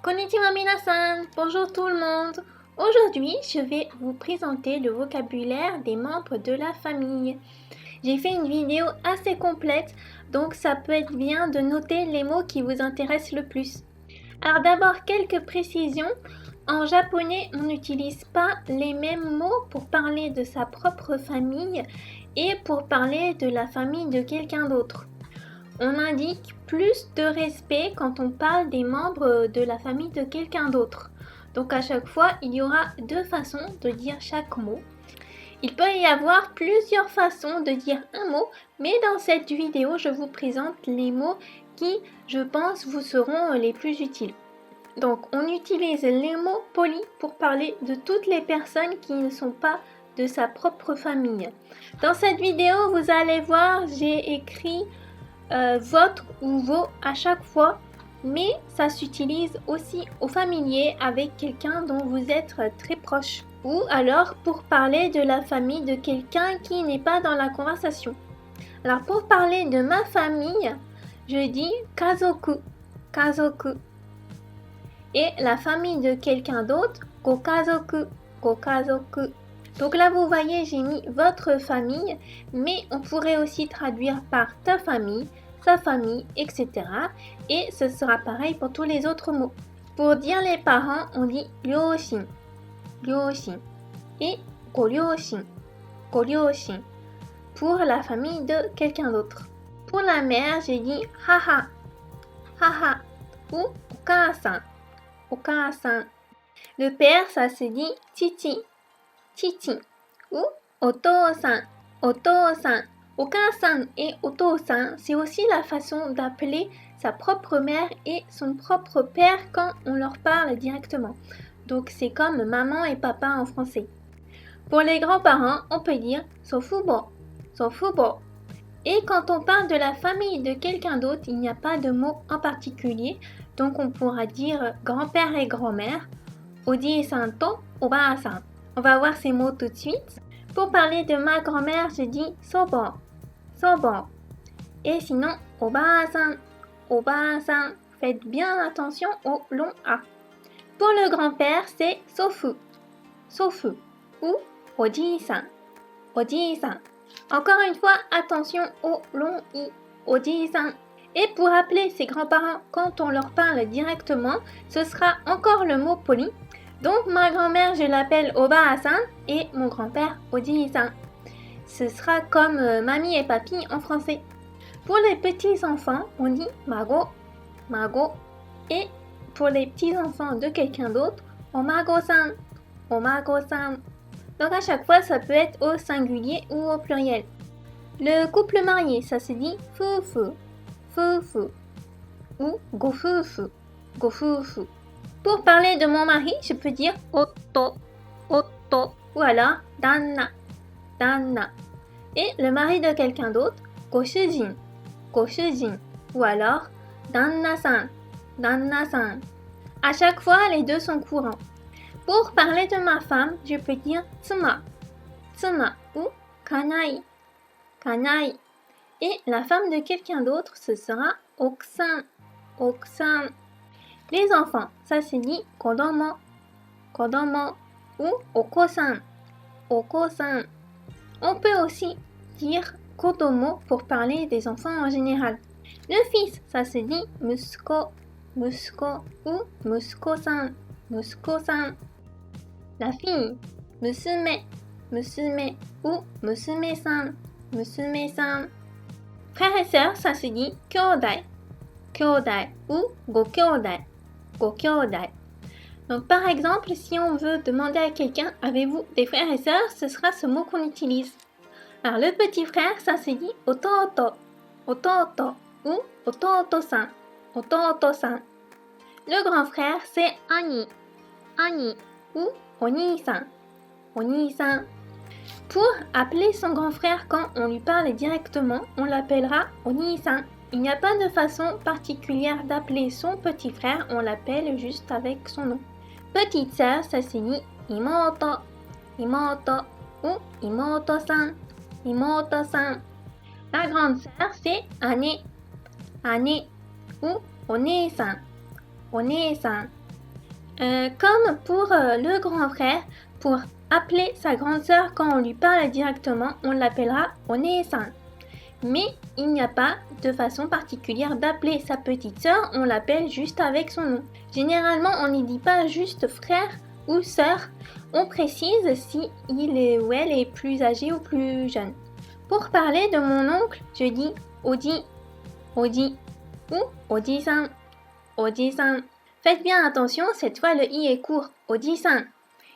Konnichiwa minasan, bonjour tout le monde. Aujourd'hui, je vais vous présenter le vocabulaire des membres de la famille. J'ai fait une vidéo assez complète, donc ça peut être bien de noter les mots qui vous intéressent le plus. Alors d'abord, quelques précisions. En japonais, on n'utilise pas les mêmes mots pour parler de sa propre famille et pour parler de la famille de quelqu'un d'autre. On indique plus de respect quand on parle des membres de la famille de quelqu'un d'autre. Donc à chaque fois, il y aura deux façons de dire chaque mot. Il peut y avoir plusieurs façons de dire un mot, mais dans cette vidéo, je vous présente les mots qui, je pense, vous seront les plus utiles. Donc on utilise les mots polis pour parler de toutes les personnes qui ne sont pas de sa propre famille. Dans cette vidéo, vous allez voir, j'ai écrit votre ou vos à chaque fois, mais ça s'utilise aussi au familier avec quelqu'un dont vous êtes très proche, ou alors pour parler de la famille de quelqu'un qui n'est pas dans la conversation. Alors pour parler de ma famille, je dis kazoku, kazoku. Et la famille de quelqu'un d'autre, gokazoku, gokazoku. Donc là, vous voyez, j'ai mis votre famille, mais on pourrait aussi traduire par ta famille, sa famille, etc. Et ce sera pareil pour tous les autres mots. Pour dire les parents, on dit ryoshin, ryoshin. Et goryoshin, goryoshin. Pour la famille de quelqu'un d'autre. Pour la mère, j'ai dit haha, haha. Ou okaasan, okaasan. Le père, ça se dit chichi, chichi. Ou otosan, otosan. Okasan et otosan, c'est aussi la façon d'appeler sa propre mère et son propre père quand on leur parle directement. Donc c'est comme maman et papa en français. Pour les grands-parents, on peut dire sofubo, sofubo. Et quand on parle de la famille de quelqu'un d'autre, il n'y a pas de mot en particulier. Donc on pourra dire grand-père et grand-mère, oji-san to oba-san. On va voir ces mots tout de suite. Pour parler de ma grand-mère, je dis sobo, sobo. Et sinon, oba-san, oba-san. Faites bien attention au long A. Pour le grand-père, c'est sofu, sofu. Ou oji-san, oji-san. Encore une fois, attention au long I, oji-san. Et pour appeler ses grands-parents quand on leur parle directement, ce sera encore le mot poli. Donc ma grand-mère, je l'appelle Oba-san et mon grand-père Oji-san. Ce sera comme mamie et papy en français. Pour les petits-enfants, on dit mago, mago. Et pour les petits-enfants de quelqu'un d'autre, omago-san, omago-san. Donc à chaque fois, ça peut être au singulier ou au pluriel. Le couple marié, ça se dit fufu, fufu. Ou gofufu, gofufu. Pour parler de mon mari, je peux dire otto, otto. Ou alors danna, danna. Et le mari de quelqu'un d'autre, goshujin, goshujin. Ou alors danna-san, danna-san. À chaque fois, les deux sont courants. Pour parler de ma femme, je peux dire tsuma, tsuma ou kanai, kanai. Et la femme de quelqu'un d'autre, ce sera okusan, okusan. Les enfants, ça se dit kodomo, kodomo ou okosan, okosan. On peut aussi dire kodomo pour parler des enfants en général. Le fils, ça se dit musuko, musuko ou musuko-san, musuko-san. La fille, musume, musume ou musume-san, musume-san. Frères et sœurs, ça se dit kyodai, kyodai ou gokyodai, gokyodai. Donc par exemple, si on veut demander à quelqu'un, avez-vous des frères et sœurs, ce sera ce mot qu'on utilise. Alors le petit frère, ça se dit ototo, ototo ou ototo-san, ototo-san. Le grand frère, c'est ani, ani ou oni-san, oni-san. Pour appeler son grand frère quand on lui parle directement, on l'appellera oni-san. Il n'y a pas de façon particulière d'appeler son petit frère, on l'appelle juste avec son nom. Petite sœur, ça se dit imoto, imoto ou imoto-san, imoto-san. La grande sœur, c'est ane, ane ou one-san, one-san. Comme pour le grand frère, pour appeler sa grande sœur quand on lui parle directement, on l'appellera One-san. Mais il n'y a pas de façon particulière d'appeler sa petite sœur, on l'appelle juste avec son nom. Généralement, on ne dit pas juste frère ou sœur, on précise si il est ou elle est plus âgé ou plus jeune. Pour parler de mon oncle, je dis Oji, Oji ou Oji-san, Oji-san. Faites bien attention, cette fois le i est court, Oji-san.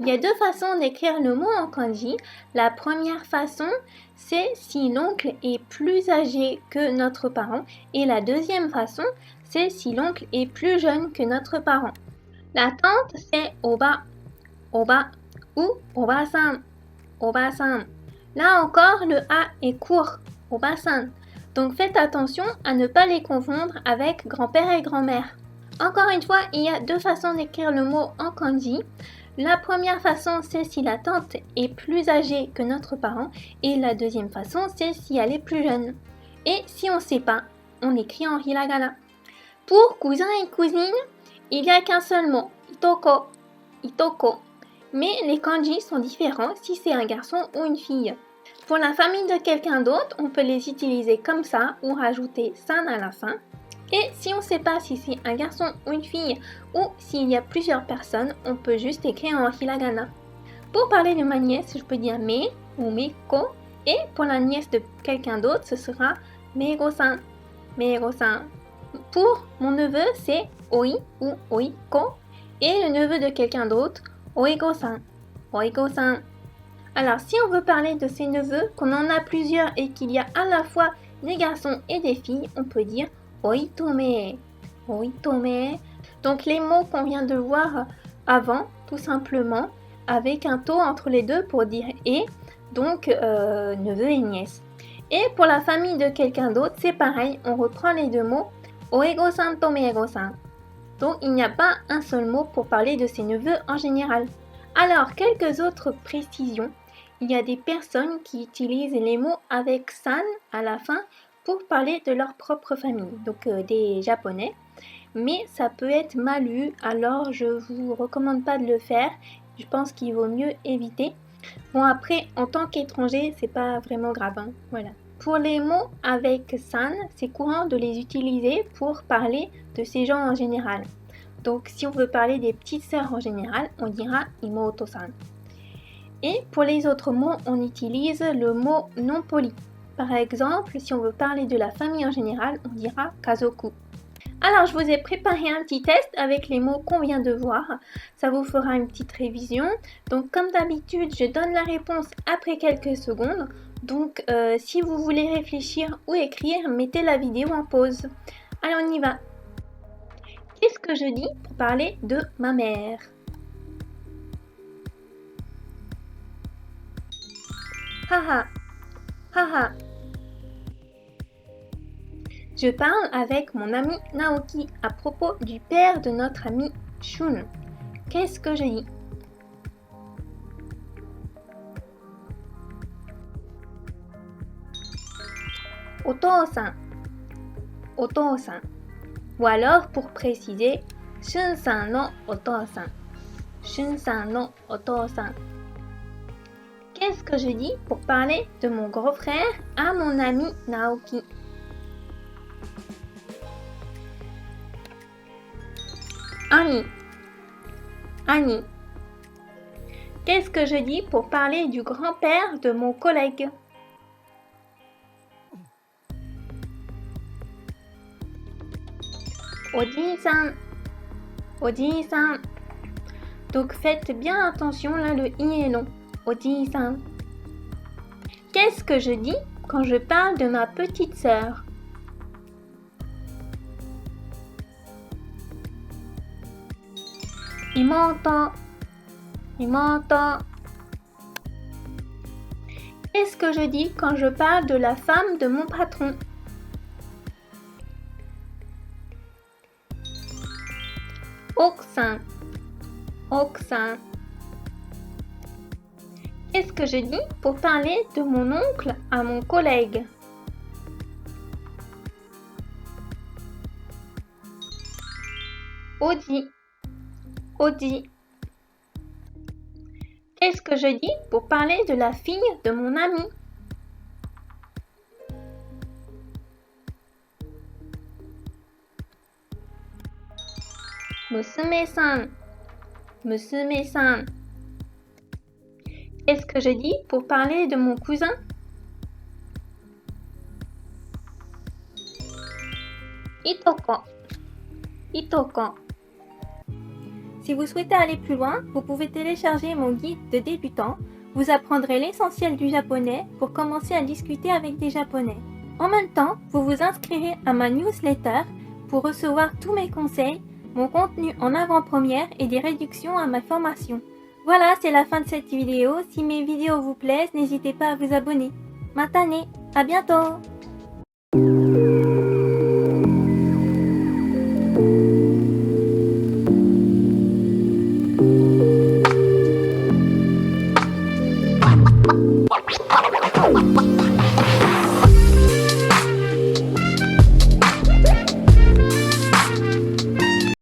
Il y a deux façons d'écrire le mot en kanji. La première façon, c'est si l'oncle est plus âgé que notre parent. Et la deuxième façon, c'est si l'oncle est plus jeune que notre parent. La tante, c'est oba, oba ou oba-san, oba-san. Là encore, le a est court, oba-san. Donc faites attention à ne pas les confondre avec grand-père et grand-mère. Encore une fois, il y a deux façons d'écrire le mot en kanji. La première façon, c'est si la tante est plus âgée que notre parent. Et la deuxième façon, c'est si elle est plus jeune. Et si on ne sait pas, on écrit en hiragana. Pour cousin et cousine, il n'y a qu'un seul mot, itoko, itoko. Mais les kanji sont différents si c'est un garçon ou une fille. Pour la famille de quelqu'un d'autre, on peut les utiliser comme ça ou rajouter san à la fin. Et si on ne sait pas si c'est un garçon ou une fille ou s'il y a plusieurs personnes, on peut juste écrire en hiragana. Pour parler de ma nièce, je peux dire me ou meko. Et pour la nièce de quelqu'un d'autre, ce sera mego-san, mego-san. Pour mon neveu, c'est oi ou oiko. Et le neveu de quelqu'un d'autre, oigo-san, oigo-san. Alors, si on veut parler de ses neveux, qu'on en a plusieurs et qu'il y a à la fois des garçons et des filles, on peut dire oitome, oitome. Donc les mots qu'on vient de voir avant, tout simplement, avec un taux entre les deux pour dire et, donc neveu et nièce. Et pour la famille de quelqu'un d'autre, c'est pareil, on reprend les deux mots, oego-san to meego-san. Donc il n'y a pas un seul mot pour parler de ses neveux en général. Alors, quelques autres précisions. Il y a des personnes qui utilisent les mots avec san à la fin pour parler de leur propre famille, donc des japonais. Mais ça peut être mal lu, alors je vous recommande pas de le faire. Je pense qu'il vaut mieux éviter. Bon, après, en tant qu'étranger, c'est pas vraiment grave, hein. Voilà. Pour les mots avec san, c'est courant de les utiliser pour parler de ces gens en général. Donc, si on veut parler des petites sœurs en général, on dira imoto-san. Et pour les autres mots, on utilise le mot non poli. Par exemple, si on veut parler de la famille en général, on dira kazoku. Alors, je vous ai préparé un petit test avec les mots qu'on vient de voir. Ça vous fera une petite révision. Donc, comme d'habitude, je donne la réponse après quelques secondes. Donc, si vous voulez réfléchir ou écrire, mettez la vidéo en pause. Allez, on y va. Qu'est-ce que je dis pour parler de ma mère? Haha, haha. Je parle avec mon ami Naoki à propos du père de notre ami Shun. Qu'est-ce que je dis? Oto-san, oto-san. Ou alors pour préciser, Shun-san no oto-san, Shun-san no oto-san. Qu'est-ce que je dis pour parler de mon gros frère à mon ami Naoki? Ani, Ani. Qu'est-ce que je dis pour parler du grand-père de mon collègue? Oji-san, Oji-san. Donc faites bien attention, là le i est long. Oji-san. Qu'est-ce que je dis quand je parle de ma petite sœur? Imoto, imoto. Qu'est-ce que je dis quand je parle de la femme de mon patron? Okusan, okusan. Qu'est-ce que je dis pour parler de mon oncle à mon collègue? Oji, Audi. Qu'est-ce que je dis pour parler de la fille de mon ami? Musume-san. Musume-san. Qu'est-ce que je dis pour parler de mon cousin? Itoko. Itoko. Si vous souhaitez aller plus loin, vous pouvez télécharger mon guide de débutant. Vous apprendrez l'essentiel du japonais pour commencer à discuter avec des japonais. En même temps, vous vous inscrirez à ma newsletter pour recevoir tous mes conseils, mon contenu en avant-première et des réductions à ma formation. Voilà, c'est la fin de cette vidéo. Si mes vidéos vous plaisent, n'hésitez pas à vous abonner. Matane, à bientôt!